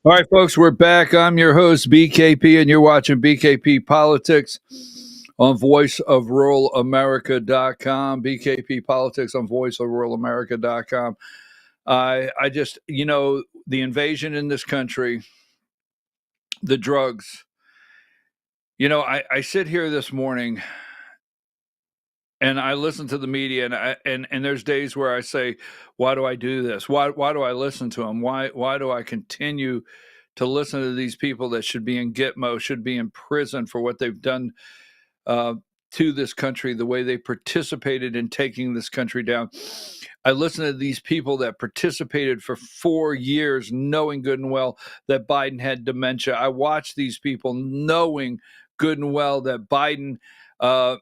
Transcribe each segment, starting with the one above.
All right, folks, we're back. I'm your host, BKP, and you're watching BKP Politics on voiceofruralamerica.com. BKP Politics on voiceofruralamerica.com. I just, the invasion in this country, the drugs. I sit here this morning and I listen to the media, and there's days where I say, why do I do this? Why do I listen to them? Why do I continue to listen to these people that should be in Gitmo, should be in prison for what they've done uh, to this country, the way they participated in taking this country down? I listen to these people that participated for 4 years, knowing good and well that Biden had dementia. I watched these people knowing good and well that Biden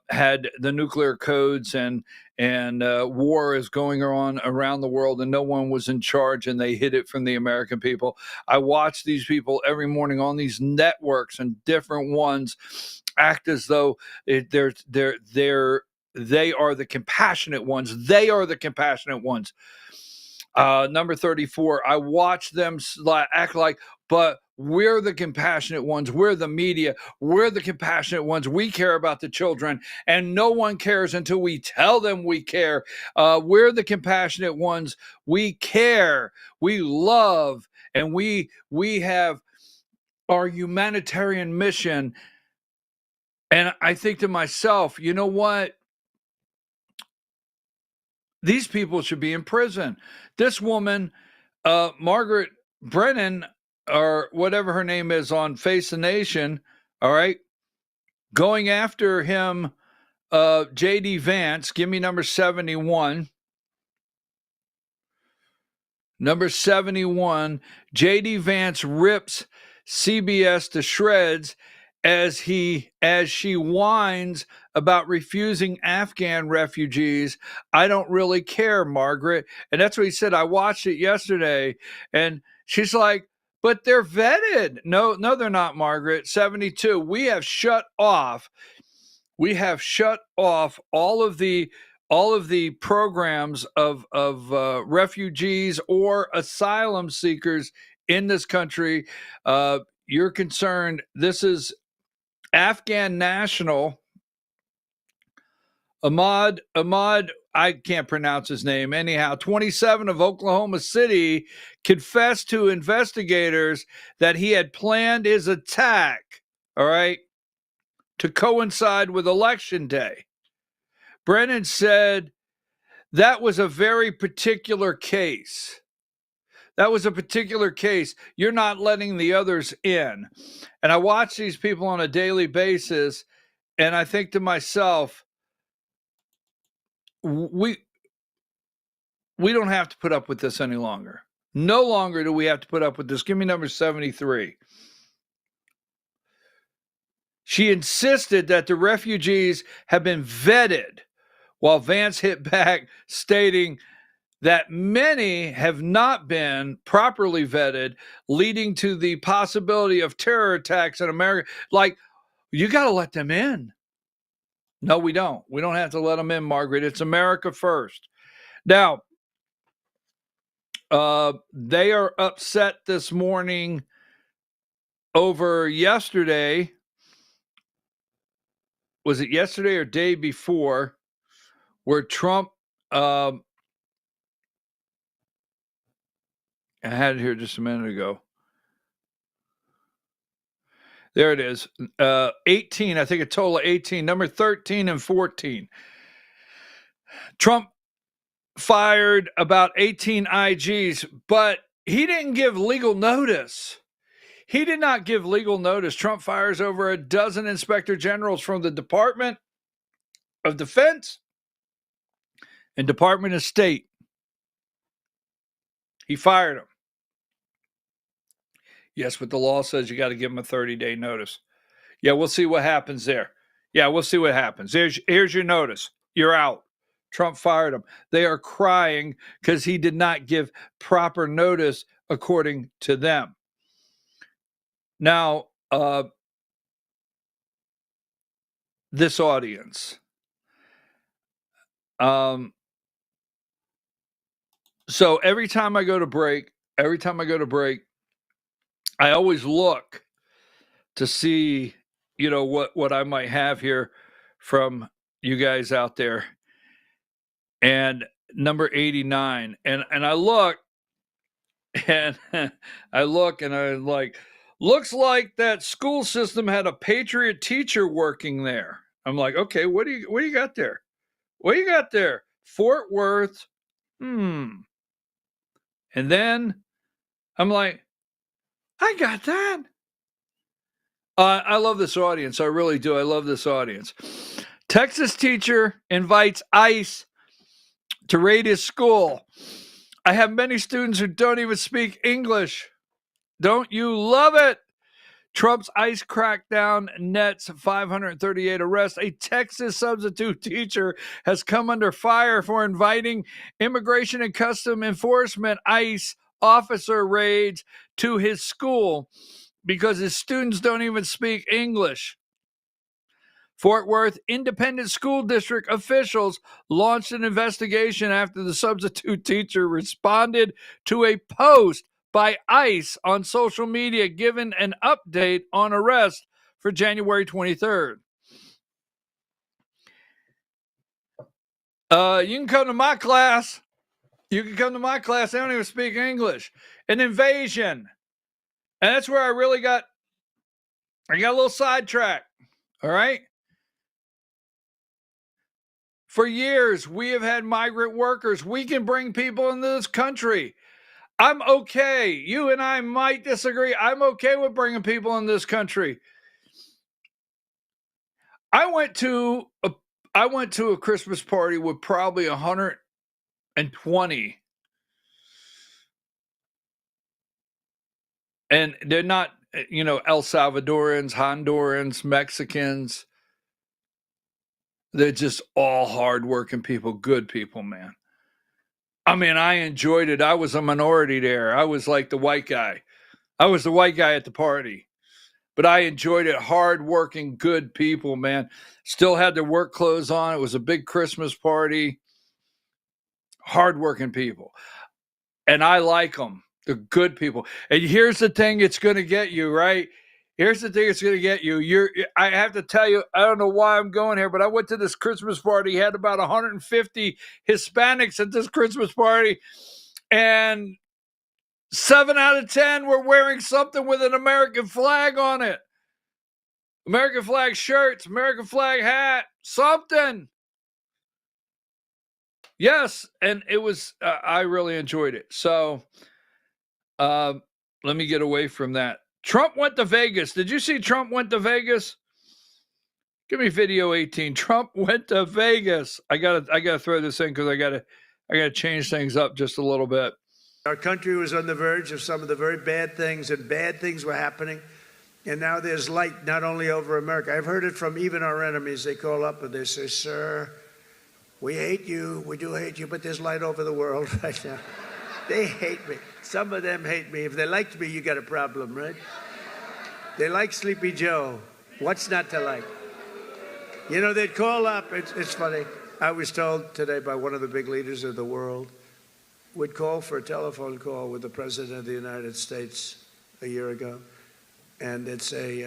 had the nuclear codes and war is going on around the world and no one was in charge and they hid it from the American people. I watch these people every morning on these networks and different ones act as though they are the compassionate ones. They are the compassionate ones. Number 34, I watch them act like, but we're the compassionate ones. We're the media. We're the compassionate ones. We care about the children, and no one cares until we tell them we care. We're the compassionate ones. We care. We love, and we have our humanitarian mission. And I think to myself, you know what? These people should be in prison. This woman, Margaret Brennan, or whatever her name is on Face the Nation, all right, going after him, JD Vance, give me number 71. Number 71, JD Vance rips CBS to shreds as she whines about refusing Afghan refugees. I don't really care, Margaret. And that's what he said. I watched it yesterday, and she's like, but they're vetted. No, they're not, Margaret. 72. We have shut off all of the programs of refugees or asylum seekers in this country. You're concerned. This is Afghan national Ahmad, I can't pronounce his name anyhow, 27 of Oklahoma City, confessed to investigators that he had planned his attack, all right, to coincide with Election Day. Brennan said that was a very particular case. That was a particular case. You're not letting the others in. And I watch these people on a daily basis, and I think to myself, we don't have to put up with this any longer. No longer do we have to put up with this. Give me number 73. She insisted that the refugees have been vetted, while Vance hit back, stating that many have not been properly vetted, leading to the possibility of terror attacks in America. Like, you got to let them in. No, we don't. We don't have to let them in, Margaret. It's America first. Now, they are upset this morning over yesterday. Was it yesterday or day before, where Trump, I had it here just a minute ago. There it is. 18, I think a total of 18, number 13 and 14. Trump fired about 18 IGs, but he didn't give legal notice. He did not give legal notice. Trump fires over a dozen inspector generals from the Department of Defense and Department of State. He fired them. Yes, but the law says you got to give them a 30-day notice. Yeah, we'll see what happens there. Yeah, we'll see what happens. Here's your notice. You're out. Trump fired him. They are crying because he did not give proper notice, according to them. Now, this audience. So every time I go to break, I always look to see, you know, what I might have here from you guys out there. And number 89. And I look and I look and I'm like, looks like that school system had a patriot teacher working there. I'm like, okay, what do you got there? What do you got there? Fort Worth. And then I'm like, I got that. I love this audience. I really do. I love this audience. Texas teacher invites ICE to raid his school. I have many students who don't even speak English. Don't you love it? Trump's ICE crackdown nets 538 arrests. A Texas substitute teacher has come under fire for inviting Immigration and Customs Enforcement ICE officer raids to his school because his students don't even speak English. Fort Worth Independent School District officials launched an investigation after the substitute teacher responded to a post by ICE on social media giving an update on arrest for January 23rd. You can come to my class. You can come to my class. They don't even speak English. An invasion. And that's where I got a little sidetracked. All right. For years, we have had migrant workers. We can bring people into this country. I'm okay. You and I might disagree. I'm okay with bringing people in this country. I went to a Christmas party with probably 120. And they're not, you know, El Salvadorans, Hondurans, Mexicans. They're just all hardworking people, good people, man. I mean, I enjoyed it. I was a minority there. I was like the white guy. I was the white guy at the party. But I enjoyed it. Hardworking, good people, man. Still had their work clothes on. It was a big Christmas party. Hardworking people. And I like them. They're good people. And here's the thing it's going to get you, right? Here's the thing it's going to get you. I have to tell you, I don't know why I'm going here, but I went to this Christmas party, had about 150 Hispanics at this Christmas party, and 7 out of 10 were wearing something with an American flag on it. American flag shirts, American flag hat, something. Yes, and it was, I really enjoyed it. So let me get away from that. Trump went to Vegas. Did you see Trump went to Vegas? Give me video 18. Trump went to Vegas. I gotta throw this in because I gotta change things up just a little bit. Our country was on the verge of some of the very bad things, and bad things were happening. And now there's light not only over America. I've heard it from even our enemies. They call up and they say, "Sir, we hate you. We do hate you, but there's light over the world right now." They hate me. Some of them hate me. If they liked me, you got a problem, right? They like Sleepy Joe. What's not to like? You know, they'd call up. It's funny. I was told today by one of the big leaders of the world, would call for a telephone call with the President of the United States a year ago. And they'd say,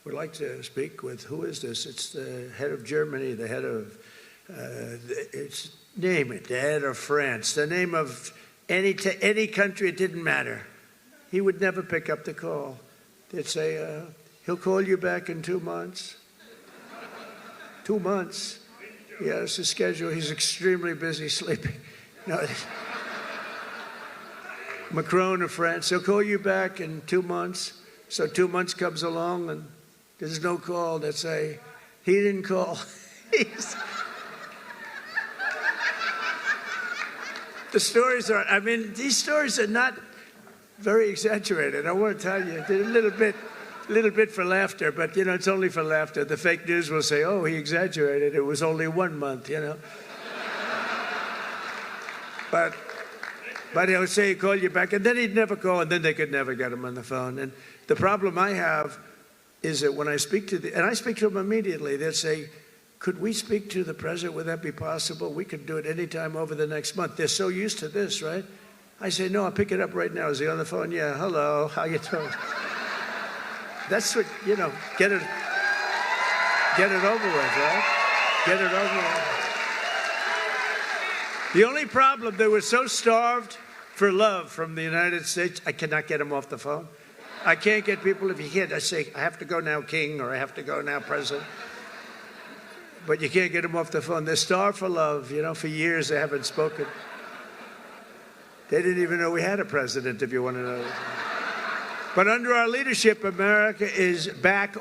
we'd like to speak with, who is this? It's the head of Germany, the head of, name it, the head of France, the name of any country, it didn't matter. He would never pick up the call. They'd say, he'll call you back in 2 months. 2 months. Yeah, it's his schedule. He's extremely busy sleeping. No. Macron of France, he'll call you back in 2 months. So 2 months comes along and there's no call. They say, he didn't call. The stories are, I mean, these stories are not very exaggerated. I want to tell you, they're a little bit for laughter, but, you know, it's only for laughter. The fake news will say, oh, he exaggerated. It was only 1 month, you know. But he'll say, he'll call you back, and then he'd never call, and then they could never get him on the phone. And the problem I have is that when I speak to and I speak to them immediately, they'll say, could we speak to the president? Would that be possible? We could do it anytime over the next month. They're so used to this, right? I say, no, I'll pick it up right now. Is he on the phone? Yeah, hello, how you doing? That's what, get it over with, right? Get it over with. The only problem, they were so starved for love from the United States, I cannot get them off the phone. I can't get people, if you can't, I say, I have to go now, King, or I have to go now, President. But you can't get them off the phone. They're starved for love. For years they haven't spoken. They didn't even know we had a president, if you want to know. But under our leadership, America is back.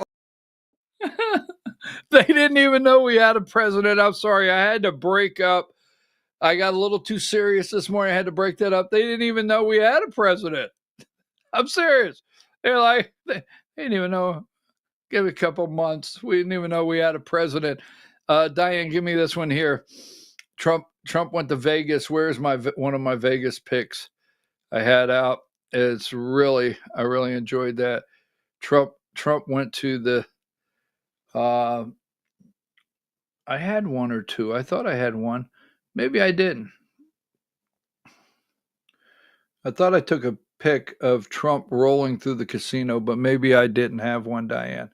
They didn't even know we had a president. I'm sorry. I had to break up. I got a little too serious this morning. I had to break that up. They didn't even know we had a president. I'm serious. They're like, they didn't even know. Give it a couple months. We didn't even know we had a president. Diane, give me this one here. Trump went to Vegas. Where's one of my Vegas picks I had out? I really enjoyed that. Trump went to the. I had one or two. I thought I had one. Maybe I didn't. I thought I took a pic of Trump rolling through the casino, but maybe I didn't have one, Diane.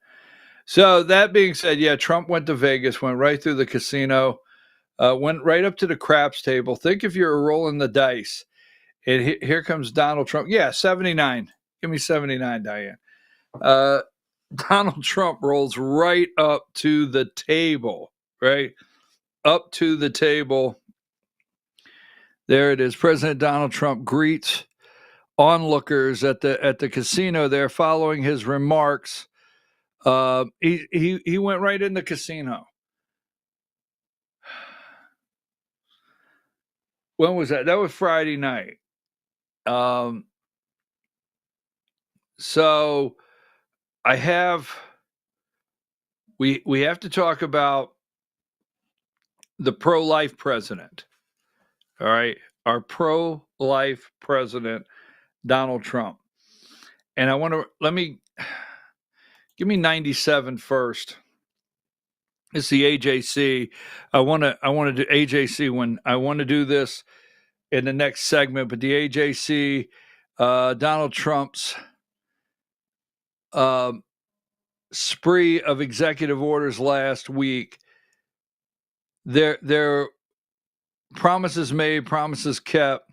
So that being said, yeah, Trump went to Vegas, went right through the casino, went right up to the craps table. Think if you're rolling the dice. And here comes Donald Trump. Yeah, 79. Give me 79, Diane. Donald Trump rolls right up to the table, right? Up to the table. There it is. President Donald Trump greets onlookers at the casino there following his remarks. He went right in the casino. When was that? That was Friday night. So we have to talk about the pro-life president. All right. Our pro-life president, Donald Trump. And I want to, give me 97 first. It's the AJC. I want to do AJC when I want to do this in the next segment, but the AJC, Donald Trump's spree of executive orders last week. Their promises made, promises kept.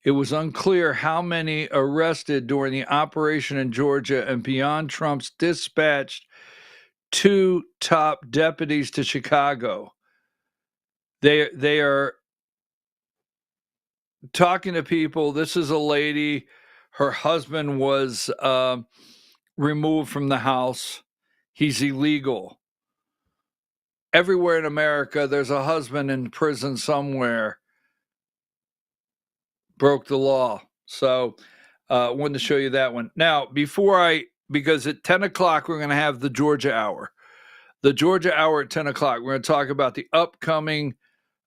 It was unclear how many arrested during the operation in Georgia, and beyond, Trump's dispatched 2 top deputies to Chicago. They are talking to people. This is a lady. Her husband was removed from the house. He's illegal. Everywhere in America, there's a husband in prison somewhere. Broke the law. So wanted to show you that one. Now, because at 10 o'clock, we're going to have the Georgia Hour. The Georgia Hour at 10 o'clock. We're going to talk about the upcoming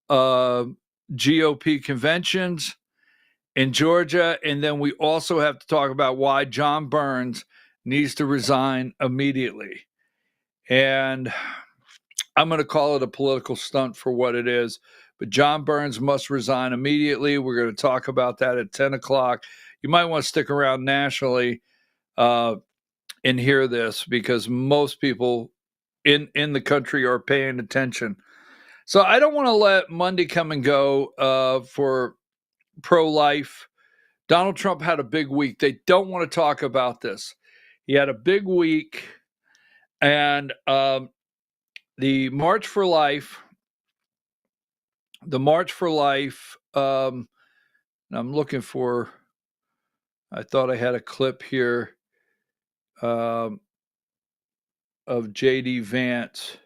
GOP conventions in Georgia. And then we also have to talk about why John Burns needs to resign immediately. And I'm going to call it a political stunt for what it is. But John Burns must resign immediately. We're going to talk about that at 10 o'clock. You might want to stick around nationally and hear this, because most people in the country are paying attention. So I don't want to let Monday come and go for pro-life. Donald Trump had a big week. They don't want to talk about this. He had a big week, and the March for Life. The March for Life, I'm looking for, I thought I had a clip here of J.D. Vance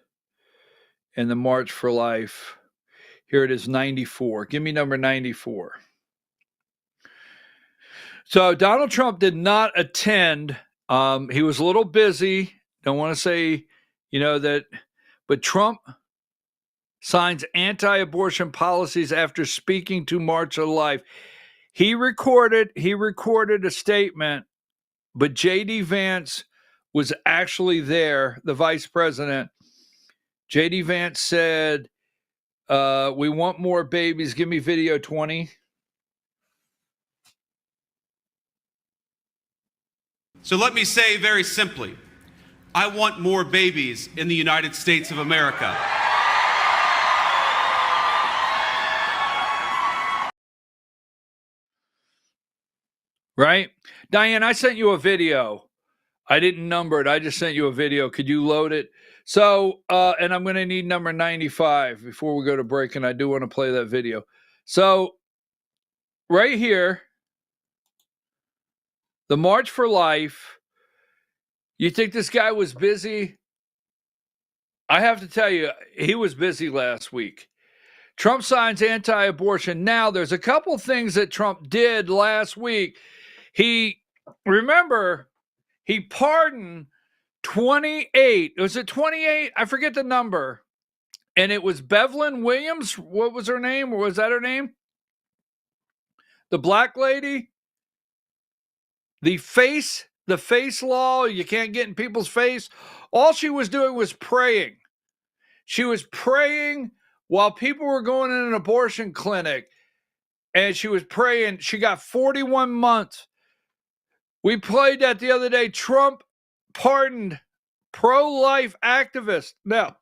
and the March for Life. Here it is, 94. Give me number 94. So Donald Trump did not attend. He was a little busy. Don't want to say, that, but Trump signs anti-abortion policies after speaking to March of Life. He recorded a statement, but J.D. Vance was actually there, the vice president. J.D. Vance said We want more babies. Give me video 20. So let me say very simply, I want more babies in the United States of America. Right? Diane, I sent you a video. I didn't number it. I just sent you a video. Could you load it? So, and I'm going to need number 95 before we go to break, and I do want to play that video. So, right here, the March for Life. You think this guy was busy? I have to tell you, he was busy last week. Trump signs anti-abortion. Now, there's a couple things that Trump did last week. Remember, he pardoned 28. Was it 28? I forget the number. And it was Bevelyn Williams. What was her name? Or was that her name? The black lady? The face law, you can't get in people's face. All she was doing was praying. She was praying while people were going in an abortion clinic. And she was praying. She got 41 months. We played that the other day. Trump pardoned pro-life activists. Now,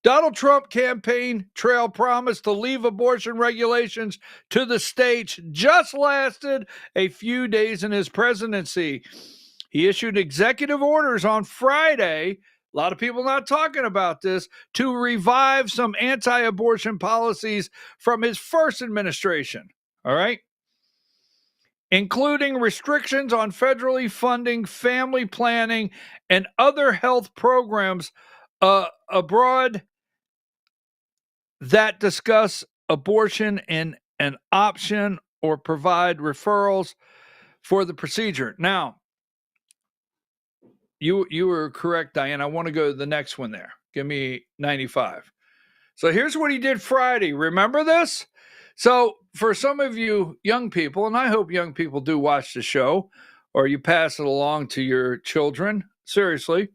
Donald Trump campaign trail promise to leave abortion regulations to the states just lasted a few days in his presidency. He issued executive orders on Friday, a lot of people not talking about this, to revive some anti-abortion policies from his first administration. All right? Including restrictions on federally funding family planning and other health programs abroad that discuss abortion and an option or provide referrals for the procedure. Now, you were correct, Diane. I want to go to the next one there. Give me 95. So here's what he did Friday. Remember this? So for some of you young people, and I hope young people do watch the show, or you pass it along to your children, seriously,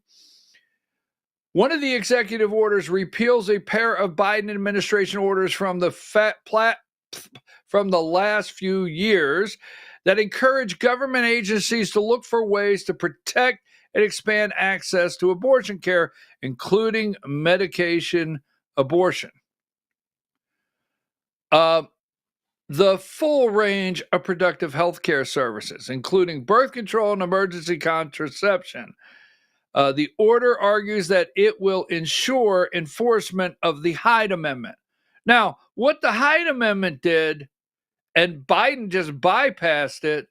one of the executive orders repeals a pair of Biden administration orders from the last few years that encourage government agencies to look for ways to protect and expand access to abortion care, including medication abortion. The full range of productive health care services, including birth control and emergency contraception. The order argues that it will ensure enforcement of the Hyde Amendment. Now, what the Hyde Amendment did, and Biden just bypassed it,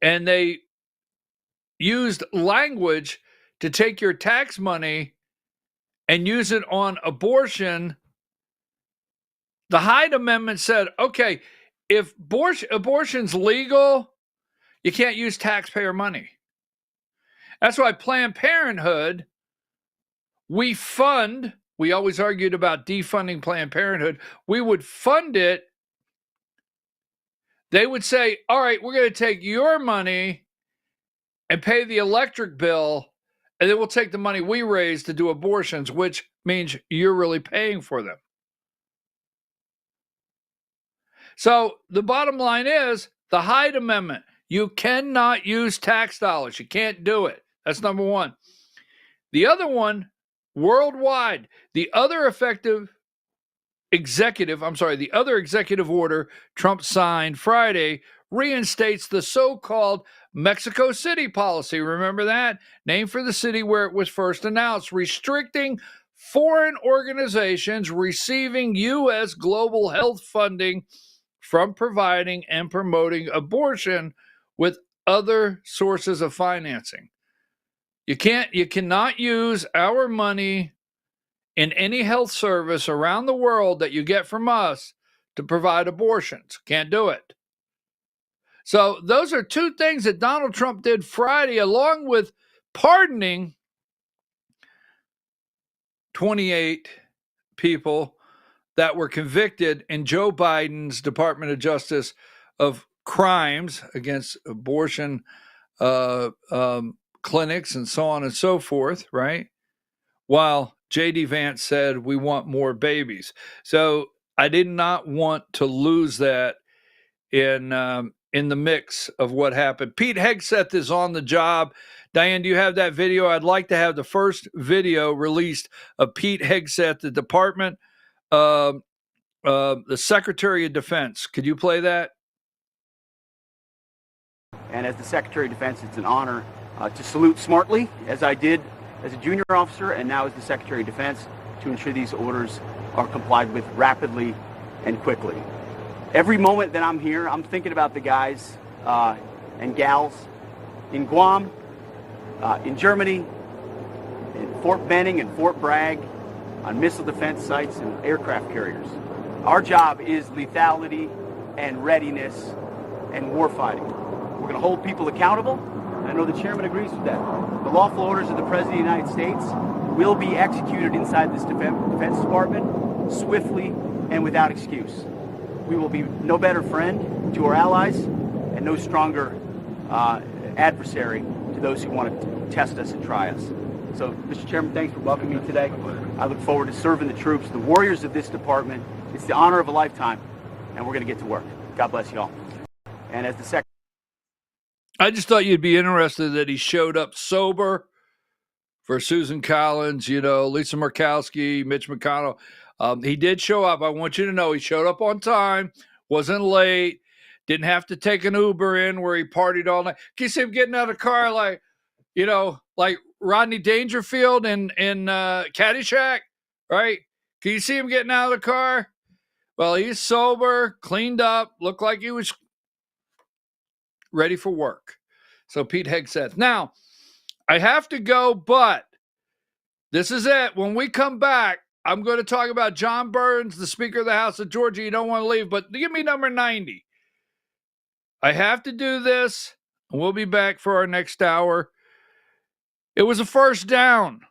and they used language to take your tax money and use it on abortion. The Hyde Amendment said, okay, if abortion's legal, you can't use taxpayer money. That's why Planned Parenthood, we always argued about defunding Planned Parenthood. We would fund it. They would say, all right, we're going to take your money and pay the electric bill, and then we'll take the money we raise to do abortions, which means you're really paying for them. So the bottom line is the Hyde Amendment. You cannot use tax dollars. You can't do it. That's number one. The other one, worldwide, the other executive order Trump signed Friday reinstates the so-called Mexico City policy. Remember that? Named for the city where it was first announced, restricting foreign organizations receiving U.S. global health funding from providing and promoting abortion with other sources of financing. You cannot use our money in any health service around the world that you get from us to provide abortions. Can't do it. So those are two things that Donald Trump did Friday, along with pardoning 28 people that were convicted in Joe Biden's Department of Justice of crimes against abortion clinics and so on and so forth, right? While J.D. Vance said, we want more babies. So I did not want to lose that in the mix of what happened. Pete Hegseth is on the job. Diane, do you have that video? I'd like to have the first video released of Pete Hegseth, the Department, the Secretary of Defense. Could you play that? And as the Secretary of Defense, it's an honor to salute smartly, as I did as a junior officer and now as the Secretary of Defense, to ensure these orders are complied with rapidly and quickly. Every moment that I'm here, I'm thinking about the guys and gals in Guam, in Germany, in Fort Benning and Fort Bragg, on missile defense sites and aircraft carriers. Our job is lethality and readiness and warfighting. We're going to hold people accountable. I know the chairman agrees with that. The lawful orders of the President of the United States will be executed inside this Defense Department swiftly and without excuse. We will be no better friend to our allies and no stronger adversary to those who want to test us and try us. So, Mr. Chairman, thanks for welcoming me today. I look forward to serving the troops, the warriors of this department. It's the honor of a lifetime, and we're going to get to work. God bless you all. And as the Secretary, I just thought you'd be interested that he showed up sober for Susan Collins, Lisa Murkowski, Mitch McConnell. He did show up. I want you to know he showed up on time, wasn't late, didn't have to take an Uber in where he partied all night. Can you see him getting out of the car like Rodney Dangerfield in Caddyshack, right? Can you see him getting out of the car? Well, he's sober, cleaned up, looked like he was ready for work. So Pete Hegseth. Now, I have to go, but this is it. When we come back, I'm going to talk about John Burns, the Speaker of the House of Georgia. You don't want to leave, but give me number 90. I have to do this, and we'll be back for our next hour. It was a first down.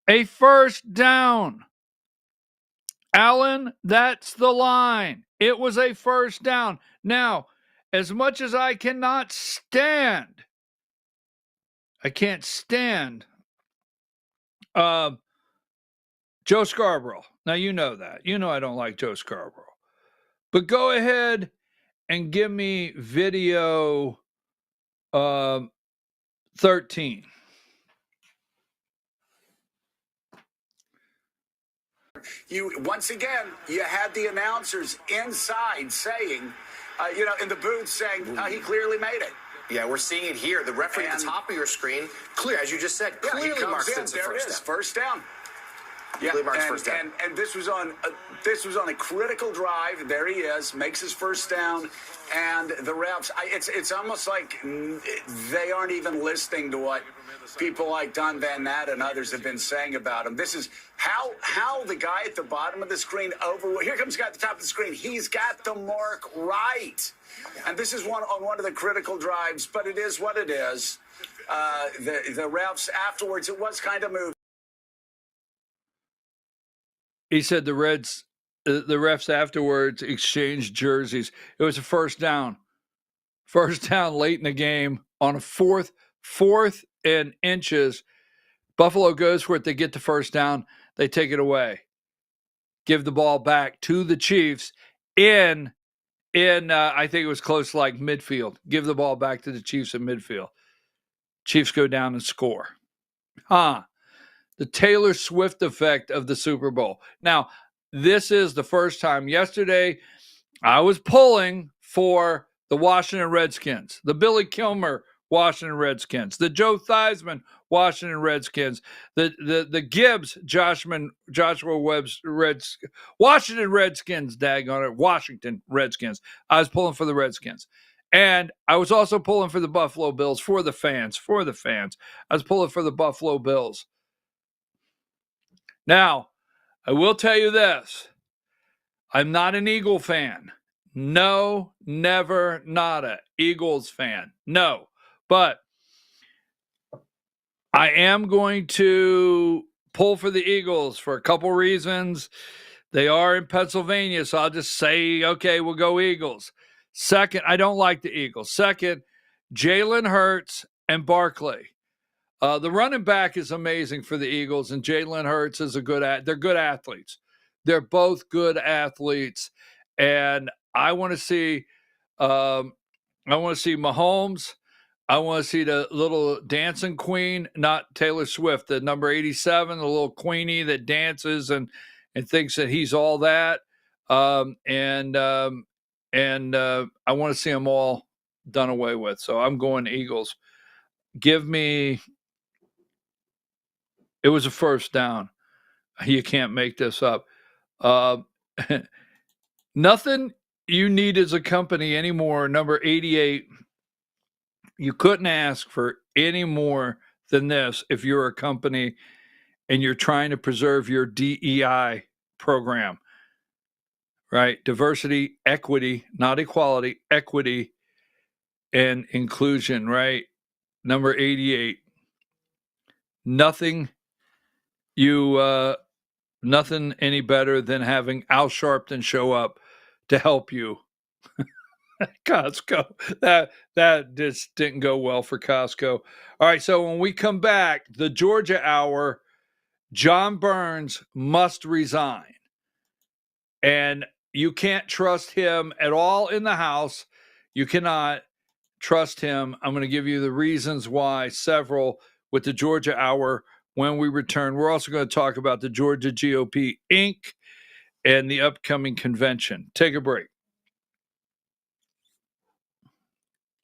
A first down. Alan, that's the line. It was a first down. Now, as much as I can't stand Joe Scarborough. Now, you know that. You know I don't like Joe Scarborough. But go ahead and give me video 13. Once again, you had the announcers inside saying, in the booth saying he clearly made it. Yeah, we're seeing it here. The referee at the top of your screen, clear, as you just said, clearly marks it as a there it is, first down. Yeah, first down. And this was on a critical drive. There he is, makes his first down, and the refs. It's almost like they aren't even listening to what people like Don Van Nat and others have been saying about him. This is how the guy at the bottom of the screen here comes the guy at the top of the screen. He's got the mark right, and this is on one of the critical drives. But it is what it is. The refs afterwards, it was kind of moving. He said the refs afterwards exchanged jerseys. It was a first down. First down late in the game on a fourth and inches. Buffalo goes for it. They get the first down. They take it away. Give the ball back to the Chiefs in I think it was close to like midfield. Give the ball back to the Chiefs in midfield. Chiefs go down and score. The Taylor Swift effect of the Super Bowl. Now, this is the first time. Yesterday, I was pulling for the Washington Redskins, the Billy Kilmer Washington Redskins, the Joe Theismann Washington Redskins, the Gibbs Joshua Webb's Washington Redskins, daggone it, Washington Redskins. I was pulling for the Redskins. And I was also pulling for the Buffalo Bills for the fans. I was pulling for the Buffalo Bills. Now, I will tell you this. I'm not an Eagle fan. No, never, nada. Eagles fan. No. But I am going to pull for the Eagles for a couple reasons. They are in Pennsylvania, so I'll just say, okay, we'll go Eagles. Second, I don't like the Eagles. Second, Jalen Hurts and Barkley. The running back is amazing for the Eagles, and Jalen Hurts is they're good athletes. They're both good athletes, and I want to see Mahomes. I want to see the little dancing queen, not Taylor Swift, the number 87, the little queenie that dances and thinks that he's all that. I want to see them all done away with. So I'm going Eagles. Give me. It was a first down. You can't make this up. Nothing you need as a company anymore. Number 88. You couldn't ask for any more than this if you're a company and you're trying to preserve your DEI program, right? Diversity, equity, not equality, equity, and inclusion, right? Number 88. Nothing any better than having Al Sharpton show up to help you. Costco. That just didn't go well for Costco. All right, so when we come back, the Georgia Hour, John Burns must resign. And you can't trust him at all in the House. You cannot trust him. I'm going to give you the reasons why, several, with the Georgia Hour when we return. We're also going to talk about the Georgia GOP Inc. and the upcoming convention. Take a break.